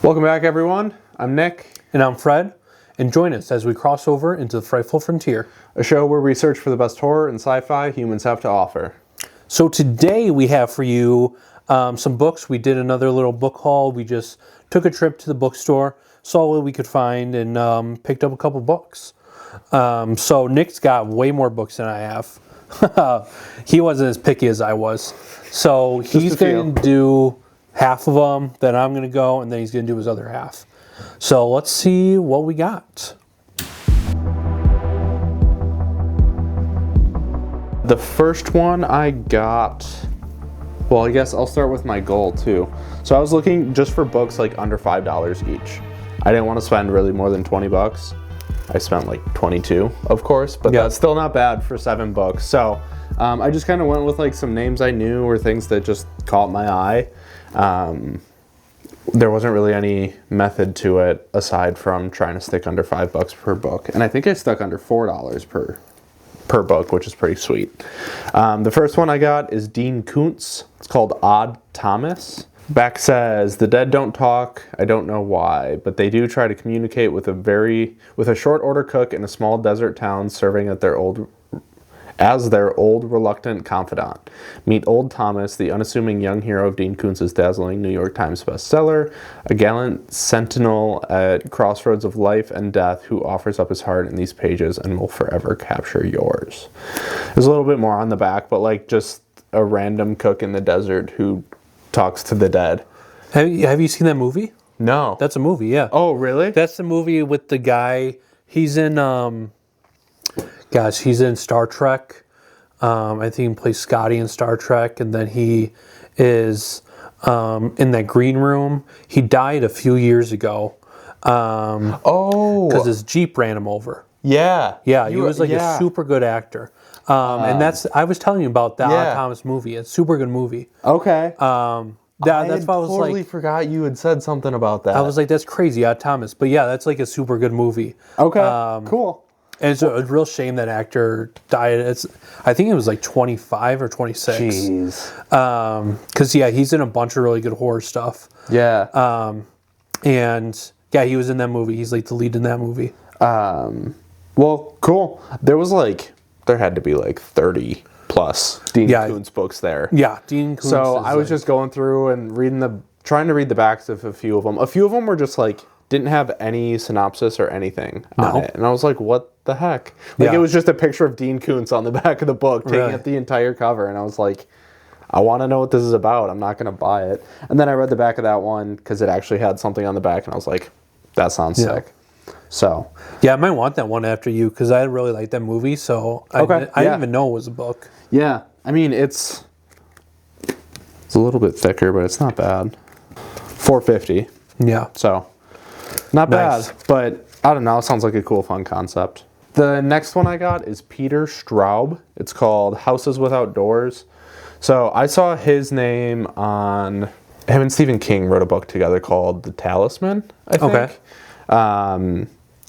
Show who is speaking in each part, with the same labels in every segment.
Speaker 1: Welcome back, everyone. I'm Nick.
Speaker 2: And I'm Fred. And join us as we cross over into the Frightful Frontier,
Speaker 1: A show where we search for the best horror and sci-fi humans have to offer.
Speaker 2: So today we have for you some books. We did another little book haul. We just took a trip to the bookstore, saw what we could find, and picked up a couple books. So Nick's got way more books than I have. He wasn't as picky as I was. So he's going to do half of them, then I'm going to go, and then he's going to do his other half. So let's see what we got.
Speaker 1: The first one I got, well, I guess I'll start with my goal too. So I was looking just for books like under $5 each. I didn't want to spend really more than 20 bucks. I spent like 22, of course, but that's still not bad for 7 books. So I just kind of went with like some names I knew or things that just caught my eye. There wasn't really any method to it aside from trying to stick under $5 per book. And I think I stuck under $4 per book, which is pretty sweet. The first one I got is Dean Koontz. It's called Odd Thomas. Back says, the dead don't talk, I don't know why, but they do try to communicate with a short order cook in a small desert town serving at their old reluctant confidant. Meet Old Thomas, the unassuming young hero of Dean Koontz's dazzling New York Times bestseller, a gallant sentinel at crossroads of life and death who offers up his heart in these pages and will forever capture yours. There's a little bit more on the back, but like just a random cook in the desert who talks to the dead.
Speaker 2: Have you seen that movie?
Speaker 1: No.
Speaker 2: That's a movie, yeah.
Speaker 1: Oh, really?
Speaker 2: That's the movie with the guy. He's in, he's in Star Trek. I think he plays Scotty in Star Trek, and then he is in that green room. He died a few years ago. Because his Jeep ran him over.
Speaker 1: Yeah.
Speaker 2: Yeah, he was like a super good actor. And I was telling you about that Odd Thomas movie. It's a super good movie.
Speaker 1: Okay.
Speaker 2: That's why I was
Speaker 1: totally forgot you had said something about that.
Speaker 2: I was like, that's crazy, Odd Thomas. But yeah, that's like a super good movie.
Speaker 1: Okay, cool.
Speaker 2: And it's a real shame that actor died. I think it was like 25 or 26.
Speaker 1: Jeez.
Speaker 2: Because he's in a bunch of really good horror stuff.
Speaker 1: Yeah.
Speaker 2: And yeah, he was in that movie. He's like the lead in that movie.
Speaker 1: Well, cool. There had to be like 30 plus Dean Koontz books there.
Speaker 2: Yeah, Dean Koontz.
Speaker 1: So I was just going through and trying to read the backs of a few of them. A few of them were just like, didn't have any synopsis or anything on it. And I was like, what the heck? Like it was just a picture of Dean Koontz on the back of the book, taking up the entire cover. And I was like, I want to know what this is about. I'm not going to buy it. And then I read the back of that one because it actually had something on the back. And I was like, that sounds sick. So.
Speaker 2: Yeah, I might want that one after you because I really like that movie. So I didn't even know it was a book.
Speaker 1: Yeah. I mean, it's a little bit thicker, but it's not bad. $4.50.
Speaker 2: Yeah.
Speaker 1: So. Not bad, but I don't know. It sounds like a cool, fun concept. The next one I got is Peter Straub. It's called Houses Without Doors. So I saw his name on... Him and Stephen King wrote a book together called The Talisman, I think. Okay.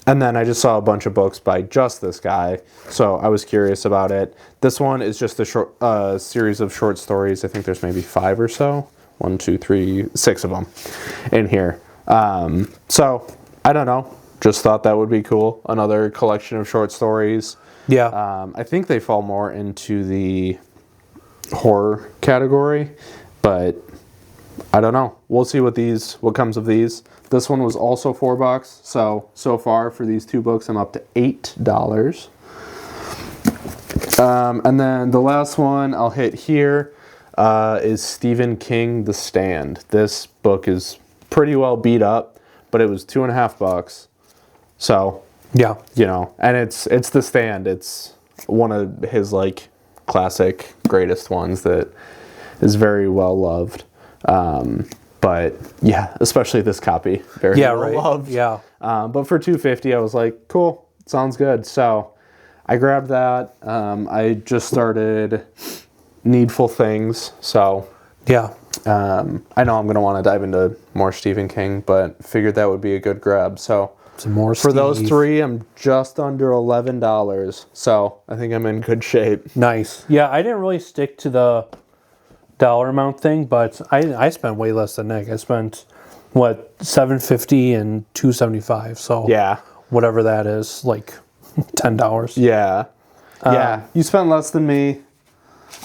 Speaker 1: And then I just saw a bunch of books by just this guy, so I was curious about it. This one is just a series of short stories. I think there's maybe 5 or so. 1, 2, 3, 6 of them in here. So, I don't know. Just thought that would be cool. Another collection of short stories.
Speaker 2: Yeah.
Speaker 1: I think they fall more into the horror category, but I don't know. We'll see what comes of these. This one was also $4, so far for these 2 books, I'm up to $8. And then the last one I'll hit here is Stephen King, The Stand. This book is pretty well beat up, but it was $2.50. So, and it's The Stand. It's one of his like classic greatest ones that is very well loved. But yeah, especially this copy, very well loved.
Speaker 2: Yeah.
Speaker 1: But for $2.50, I was like, cool, sounds good. So I grabbed that. I just started Needful Things, so
Speaker 2: yeah.
Speaker 1: I know I'm going to want to dive into more Stephen King, but figured that would be a good grab. So
Speaker 2: some more
Speaker 1: for those 3, I'm just under $11. So I think I'm in good shape.
Speaker 2: Nice. Yeah, I didn't really stick to the dollar amount thing, but I spent way less than Nick. I spent what, $7.50 and $2.75. So
Speaker 1: Yeah.
Speaker 2: whatever that is, like $10.
Speaker 1: Yeah. Yeah. You spent less than me.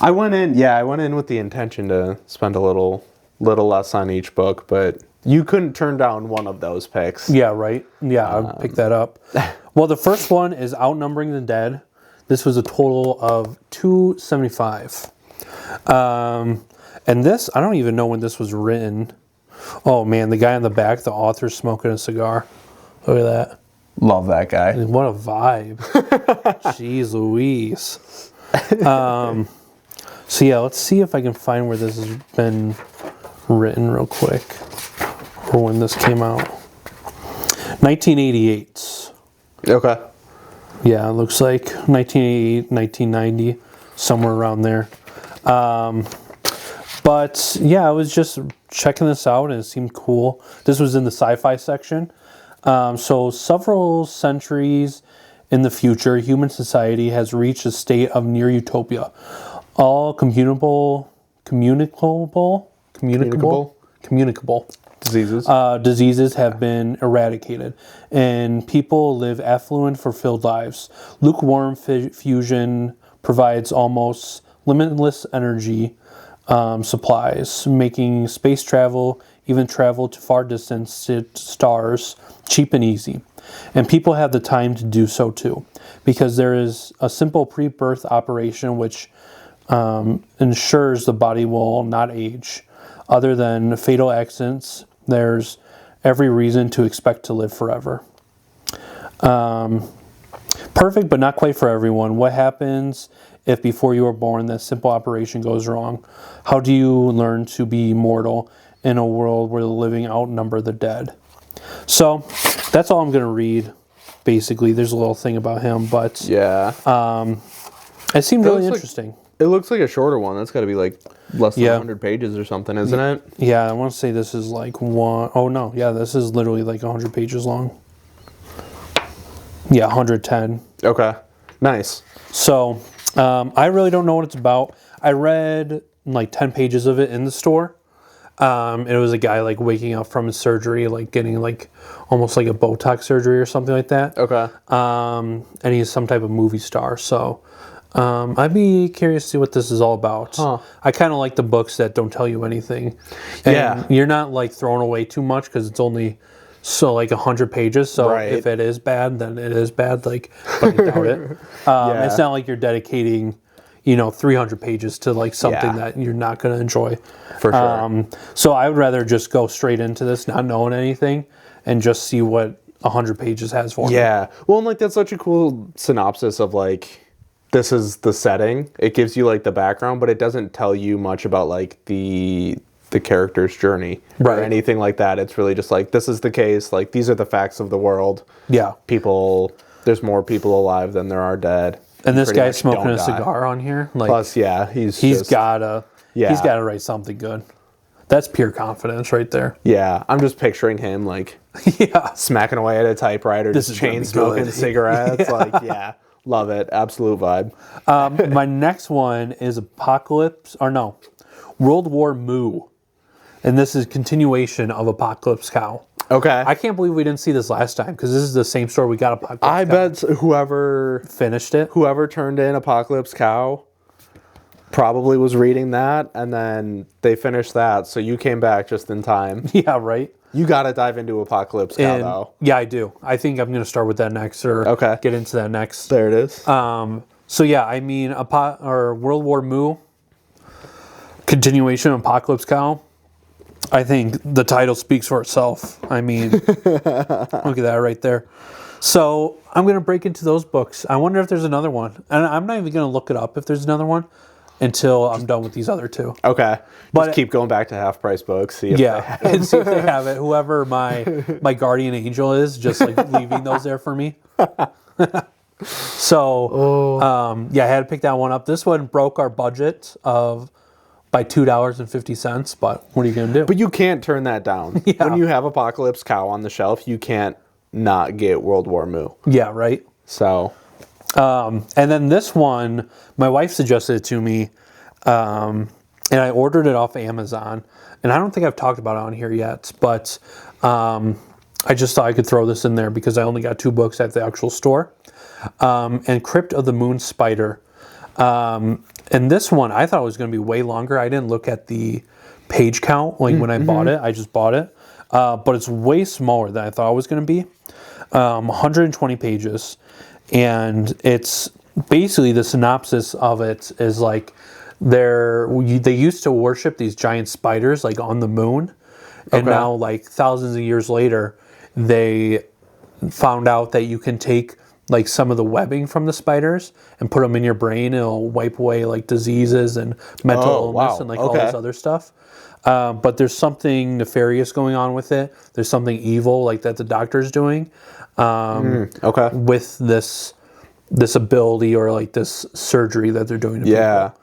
Speaker 1: I went in with the intention to spend a little less on each book, but you couldn't turn down one of those picks.
Speaker 2: Yeah, right. Yeah, I would pick that up. Well, the first one is Outnumbering the Dead. This was a total of $2.75. And this, I don't even know when this was written. Oh man, the guy on the back, the author's smoking a cigar. Look at that.
Speaker 1: Love that guy.
Speaker 2: What a vibe. Jeez Louise. So yeah, let's see if I can find where this has been written real quick. Or when this came out. 1988.
Speaker 1: Okay.
Speaker 2: Yeah, it looks like 1988, 1990, somewhere around there. But yeah, I was just checking this out and it seemed cool. This was in the sci-fi section. So several centuries in the future, human society has reached a state of near utopia. All communicable diseases have been eradicated, and people live affluent, fulfilled lives. Lukewarm fusion provides almost limitless energy supplies, making space travel, even travel to far distant stars, cheap and easy. And people have the time to do so too, because there is a simple pre-birth operation which ensures the body will not age. Other than fatal accidents, there's every reason to expect to live forever. Perfect, but not quite for everyone. What happens if before you are born that simple operation goes wrong? How do you learn to be mortal in a world where the living outnumber the dead? So that's all I'm going to read. Basically, there's a little thing about him, but
Speaker 1: yeah,
Speaker 2: it seemed really interesting.
Speaker 1: It looks like a shorter one. That's got to be like less than 100 pages or something, isn't it?
Speaker 2: Yeah, I want to say this is like one. Oh no, yeah, this is literally like 100 pages long. Yeah, 110.
Speaker 1: Okay, nice.
Speaker 2: So I really don't know what it's about. I read like 10 pages of it in the store. It was a guy like waking up from his surgery, like getting like almost like a Botox surgery or something like that.
Speaker 1: Okay.
Speaker 2: And he's some type of movie star. So I'd be curious to see what this is all about.
Speaker 1: Huh.
Speaker 2: I kind of like the books that don't tell you anything. And
Speaker 1: yeah.
Speaker 2: You're not like throwing away too much because it's only like 100 pages. So
Speaker 1: right.
Speaker 2: if it is bad, then it is bad. Like, but I doubt it. It's not like you're dedicating 300 pages to like something that you're not going to enjoy.
Speaker 1: For sure.
Speaker 2: So I would rather just go straight into this, not knowing anything, and just see what 100 pages has for me.
Speaker 1: Yeah. Well, and like that's such a cool synopsis of like, this is the setting. It gives you like the background, but it doesn't tell you much about like the character's journey or anything like that. It's really just like, this is the case. Like, these are the facts of the world. Yeah. There's more people alive than there are dead.
Speaker 2: And this guy's smoking a cigar on here. Like,
Speaker 1: plus, he's gotta
Speaker 2: write something good. That's pure confidence right there.
Speaker 1: Yeah, I'm just picturing him like smacking away at a typewriter, just chain smoking cigarettes. Like, love it. Absolute vibe.
Speaker 2: My next one is World War Moo. And this is continuation of Apocalypse Cow.
Speaker 1: Okay.
Speaker 2: I can't believe we didn't see this last time because this is the same story we got Apocalypse Cow.
Speaker 1: I bet whoever
Speaker 2: finished it,
Speaker 1: whoever turned in Apocalypse Cow probably was reading that, and then they finished that, so you came back just in time.
Speaker 2: Yeah, right.
Speaker 1: You got to dive into Apocalypse Cow, though.
Speaker 2: Yeah, I do. I think I'm going to start with that next, or get into that next.
Speaker 1: There it is.
Speaker 2: So yeah, I mean, World War Moo, continuation of Apocalypse Cow. I think the title speaks for itself. I mean, look at that right there. So I'm going to break into those books. I wonder if there's another one. And I'm not even going to look it up if there's another one until I'm done with these other two.
Speaker 1: Okay. Just keep going back to half price books. See if they have it.
Speaker 2: And see if they have it. Whoever my guardian angel is, just like leaving those there for me. So, I had to pick that one up. This one broke our budget by $2.50, but what are you going to do?
Speaker 1: But you can't turn that down. When you have Apocalypse Cow on the shelf, you can't not get World War Moo.
Speaker 2: Yeah, right.
Speaker 1: So,
Speaker 2: and then this one, my wife suggested it to me. and I ordered it off Amazon. And I don't think I've talked about it on here yet, but I just thought I could throw this in there because I only got 2 books at the actual store. And Crypt of the Moon Spider. And this one, I thought it was going to be way longer. I didn't look at the page count when I bought it. I just bought it. But it's way smaller than I thought it was going to be. 120 pages. And it's basically the synopsis of it is like they used to worship these giant spiders like on the moon. And now like thousands of years later, they found out that you can take like some of the webbing from the spiders and put them in your brain. It'll wipe away like diseases and mental illness and like all this other stuff. But there's something nefarious going on with it. There's something evil like that the doctor's doing with this ability or like this surgery that they're doing to people.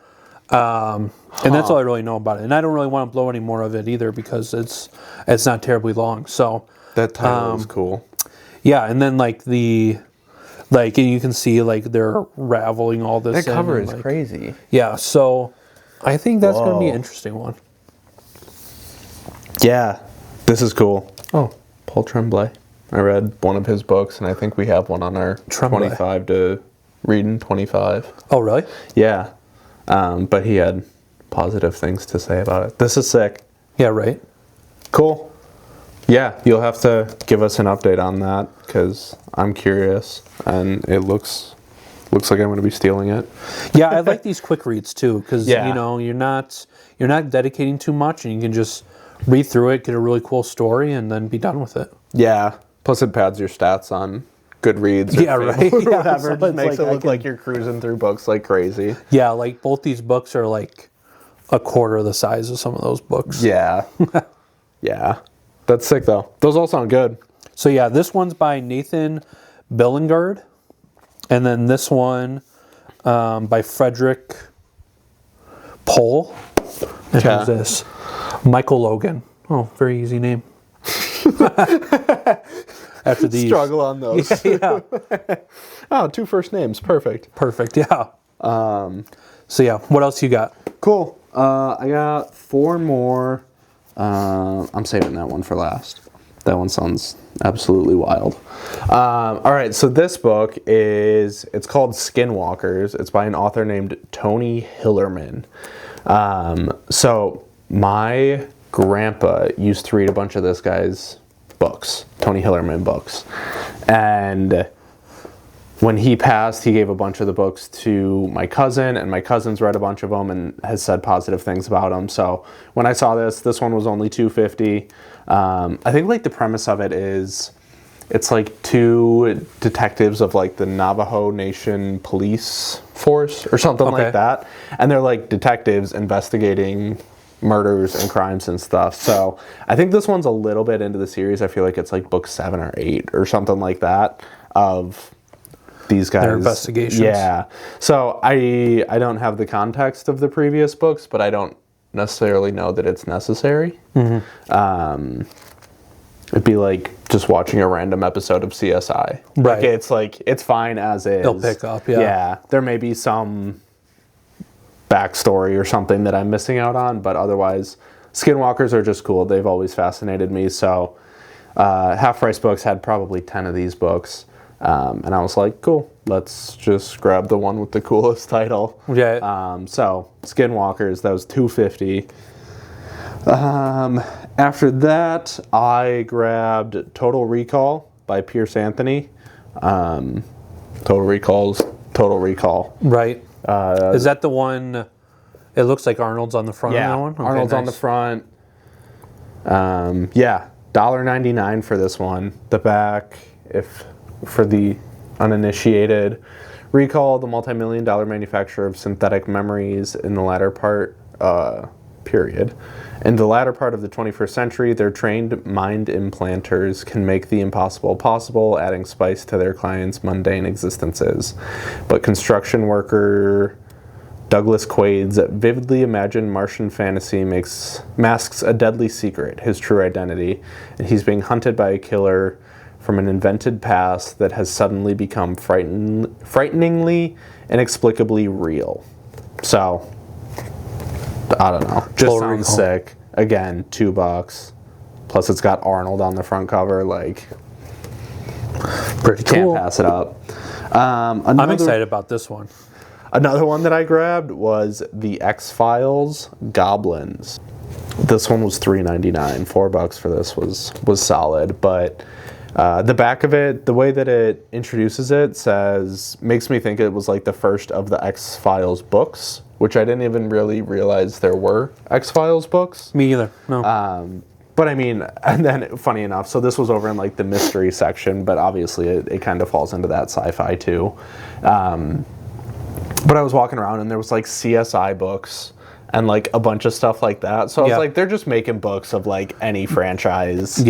Speaker 2: And that's all I really know about it. And I don't really want to blow any more of it either because it's not terribly long. So
Speaker 1: that title is cool.
Speaker 2: Yeah, and then like and you can see like they're raveling all this.
Speaker 1: That cover is
Speaker 2: like,
Speaker 1: crazy.
Speaker 2: Yeah, so I think that's going to be an interesting one.
Speaker 1: Yeah, this is cool. Oh, Paul Tremblay. I read one of his books, and I think we have one on our 25 to reading 25.
Speaker 2: Oh, really?
Speaker 1: Yeah. But he had positive things to say about it. This is sick.
Speaker 2: Yeah, right.
Speaker 1: Cool. Yeah, you'll have to give us an update on that because I'm curious, and it looks like I'm going to be stealing it.
Speaker 2: Yeah, I like these quick reads too because you know you're not dedicating too much, and you can just read through it, get a really cool story, and then be done with it.
Speaker 1: Yeah. Plus, it pads your stats on Goodreads or Fable
Speaker 2: right.
Speaker 1: or whatever.
Speaker 2: So
Speaker 1: it just makes
Speaker 2: like
Speaker 1: it look like you're cruising through books like crazy.
Speaker 2: Yeah, like both these books are like a quarter of the size of some of those books.
Speaker 1: Yeah. Yeah. That's sick, though. Those all sound good.
Speaker 2: So, yeah, this one's by Nathan Billingard. And then this one by Frederick Pohl. And who's this? Michael Logan. Oh, very easy name. After these.
Speaker 1: Struggle on those.
Speaker 2: Yeah.
Speaker 1: Oh, 2 first names. Perfect.
Speaker 2: Perfect, yeah. So, yeah, what else you got?
Speaker 1: Cool. I got 4 more. I'm saving that one for last. That one sounds absolutely wild. All right, so this book it's called Skinwalkers. It's by an author named Tony Hillerman. So my grandpa used to read a bunch of this guy's books, Tony Hillerman books. And when he passed, he gave a bunch of the books to my cousin, and my cousin's read a bunch of them and has said positive things about them. So when I saw this one was only $2.50. I think like the premise of it is it's like 2 detectives of like the Navajo Nation police force or something like that. And they're like detectives investigating murders and crimes and stuff. So I think this one's a little bit into the series. I feel like it's like book 7 or 8 or something like that of these guys.
Speaker 2: Their investigations.
Speaker 1: Yeah. So I don't have the context of the previous books, but I don't necessarily know that it's necessary. It'd be like just watching a random episode of CSI.
Speaker 2: Right.
Speaker 1: Like it's fine as is.
Speaker 2: They'll pick up, yeah.
Speaker 1: Yeah. There may be some backstory or something that I'm missing out on, but otherwise, Skinwalkers are just cool. They've always fascinated me. So Half Price Books had probably 10 of these books. And I was like, cool, let's just grab the one with the coolest title.
Speaker 2: Yeah.
Speaker 1: So Skinwalkers, that was $2.50. After that, I grabbed Total Recall by Pierce Anthony. Total Recall.
Speaker 2: Right. Is that the one? It looks like Arnold's on the front of that one? Okay,
Speaker 1: Arnold's on the front. Yeah, $1.99 for this one. The back, for the uninitiated, Recall, the multi-million-dollar manufacturer of synthetic memories in the latter part, period. In the latter part of the 21st century, their trained mind implanters can make the impossible possible, adding spice to their clients' mundane existences. But construction worker Douglas Quaid's vividly imagined Martian fantasy masks a deadly secret, his true identity, and he's being hunted by a killer from an invented past that has suddenly become frighteningly, inexplicably real. So, I don't know. Just
Speaker 2: Total
Speaker 1: sounds
Speaker 2: Recall.
Speaker 1: sick. Again, $2. Plus, it's got Arnold on the front cover. Like,
Speaker 2: Pretty
Speaker 1: can't
Speaker 2: cool.
Speaker 1: pass it up.
Speaker 2: I'm excited about this one.
Speaker 1: Another one that I grabbed was the X-Files Goblins. This one was $3.99. $4 for this was solid, but the back of it, the way that it introduces it, makes me think it was like the first of the X-Files books, which I didn't even really realize there were X-Files books.
Speaker 2: Me either. No.
Speaker 1: But I mean, and then funny enough, so this was over in like the mystery section, but obviously it kind of falls into that sci-fi too. But I was walking around and there was like CSI books and like a bunch of stuff like that. So I was like, they're just making books of like any franchise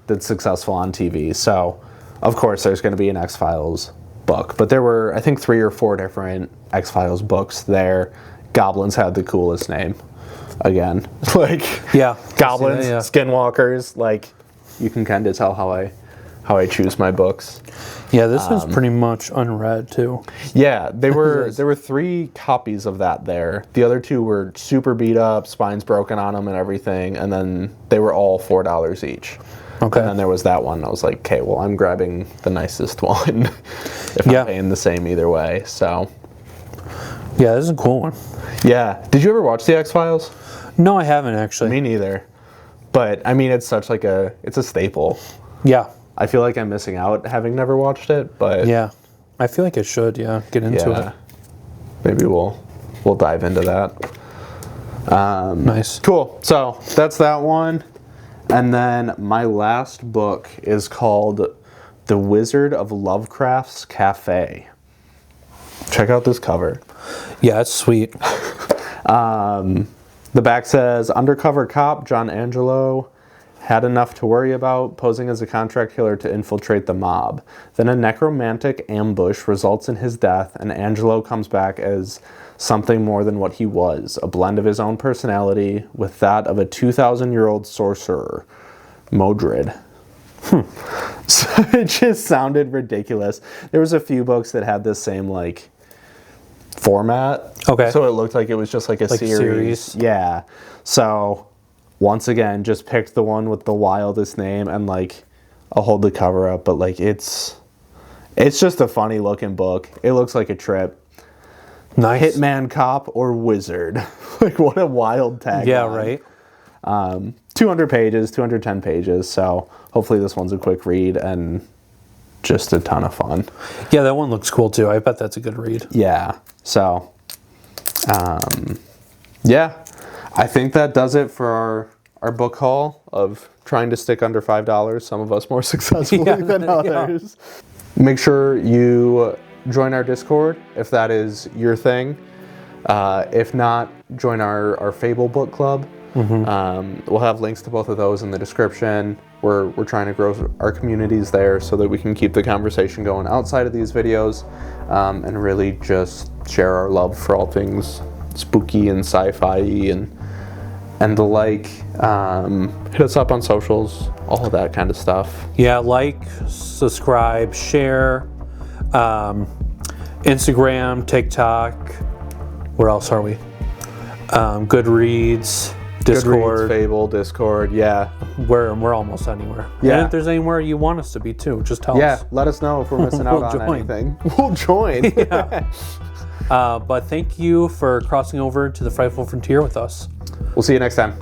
Speaker 1: that's successful on TV. So of course there's going to be an X-Files book. But there were, I think, 3 or 4 different X-Files books there. Goblins had the coolest name. Again, like goblins, skinwalkers, like you can kind of tell how I choose my books.
Speaker 2: Yeah, this one's pretty much unread too.
Speaker 1: Yeah, there were 3 copies of that there. The other 2 were super beat up, spines broken on them and everything, and then they were all $4 each. Okay. And then there was that one. I was like, okay, well, I'm grabbing the nicest one if I'm paying the same either way. So.
Speaker 2: Yeah, this is a cool one.
Speaker 1: Yeah. Did you ever watch the X-Files?
Speaker 2: No, I haven't actually.
Speaker 1: Me neither. But I mean, it's such like it's a staple.
Speaker 2: Yeah.
Speaker 1: I feel like I'm missing out having never watched it, but
Speaker 2: yeah, I feel like I should. Yeah, get into it.
Speaker 1: Maybe we'll dive into that.
Speaker 2: Nice.
Speaker 1: Cool. So that's that one, and then my last book is called The Wizard of Lovecraft's Cafe. Check out this cover.
Speaker 2: Yeah, it's sweet.
Speaker 1: The back says, undercover cop John Angelo had enough to worry about, posing as a contract killer to infiltrate the mob. Then a necromantic ambush results in his death, and Angelo comes back as something more than what he was, a blend of his own personality with that of a 2,000-year-old sorcerer, Modred. So it just sounded ridiculous. There was a few books that had this same, like, format. Okay. So it looked like it was just like a series. Yeah. So once again, just picked the one with the wildest name, and like I'll hold the cover up, but like it's just a funny looking book. It looks like a trip. Nice. Hitman, cop, or wizard. Like what a wild tag.
Speaker 2: Yeah, right.
Speaker 1: 200 pages, 210 pages. So hopefully this one's a quick read and just a ton of fun.
Speaker 2: Yeah, that one looks cool too. I bet that's a good read.
Speaker 1: Yeah. So, yeah, I think that does it for our book haul of trying to stick under $5. Some of us more successfully than others. Make sure you join our Discord if that is your thing. If not, join our Fable book club. We'll have links to both of those in the description. We're trying to grow our communities there so that we can keep the conversation going outside of these videos, and really just share our love for all things spooky and sci-fi and the like. Hit us up on socials, all of that kind of stuff.
Speaker 2: Yeah, like, subscribe, share, Instagram, TikTok. Where else are we? Goodreads. Discord,
Speaker 1: Goodreads, Fable, Discord, yeah.
Speaker 2: We're almost anywhere. Yeah. And if there's anywhere you want us to be too, just tell us.
Speaker 1: Yeah, let us know if we're missing out on anything. We'll join.
Speaker 2: Yeah. But thank you for crossing over to the Frightful Frontier with us.
Speaker 1: We'll see you next time.